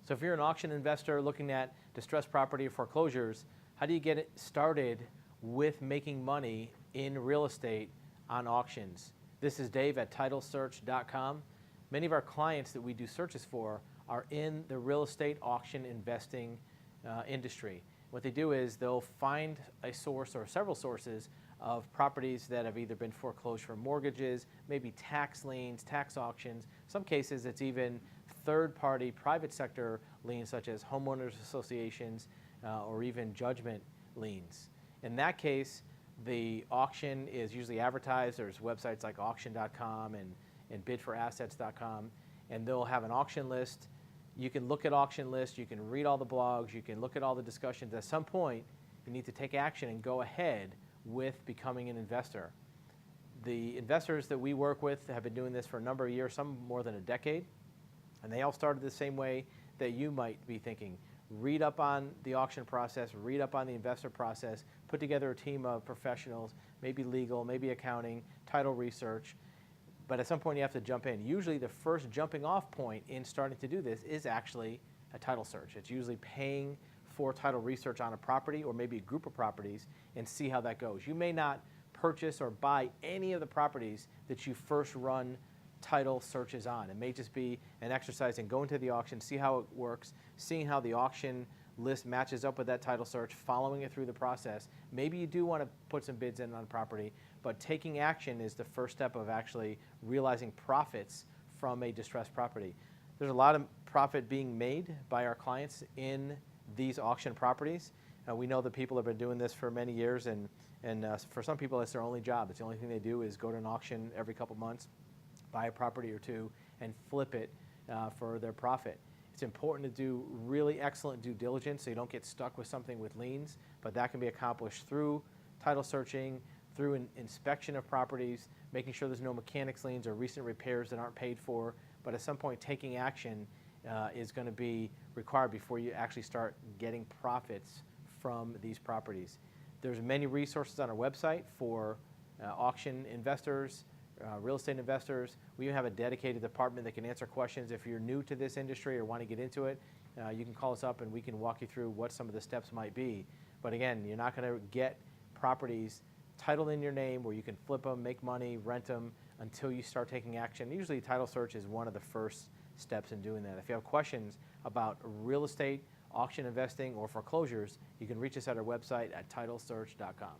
So if you're an auction investor looking at distressed property or foreclosures, how do you get it started with making money in real estate on auctions? This is Dave at titlesearch.com. Many of our clients that we do searches for are in the real estate auction investing industry. What they do is they'll find a source or several sources of properties that have either been foreclosed for mortgages, maybe tax liens, tax auctions. Some cases it's even third-party private sector liens such as homeowners associations or even judgment liens. In that case, the auction is usually advertised. There's websites like auction.com and bidforassets.com, and they'll have an auction list. You can look at auction lists, you can read all the blogs, you can look at all the discussions. At some point, you need to take action and go ahead with becoming an investor. The investors that we work with have been doing this for a number of years, some more than a decade, and they all started the same way that you might be thinking. Read up on the auction process, read up on the investor process, put together a team of professionals, maybe legal, maybe accounting, title research, but at some point you have to jump in. Usually the first jumping off point in starting to do this is actually a title search. It's usually paying for title research on a property or maybe a group of properties and see how that goes. You may not purchase or buy any of the properties that you first run title searches on. It may just be an exercise in going to the auction, see how it works, seeing how the auction list matches up with that title search, following it through the process. Maybe you do want to put some bids in on property, but taking action is the first step of actually realizing profits from a distressed property. There's a lot of profit being made by our clients in these auction properties. We know that people have been doing this for many years, and for some people it's their only job. It's the only thing they do is go to an auction every couple months, buy a property or two, and flip it for their profit. It's important to do really excellent due diligence so you don't get stuck with something with liens, but that can be accomplished through title searching, through an inspection of properties, making sure there's no mechanics liens or recent repairs that aren't paid for, but at some point taking action is going to be required before you actually start getting profits from these properties. There's many resources on our website for auction investors, real estate investors. We even have a dedicated department that can answer questions. If you're new to this industry or want to get into it, you can call us up and we can walk you through what some of the steps might be. But again, you're not going to get properties titled in your name where you can flip them, make money, rent them until you start taking action. Usually title search is one of the first steps in doing that. If you have questions about real estate, auction investing, or foreclosures, you can reach us at our website at titlesearch.com.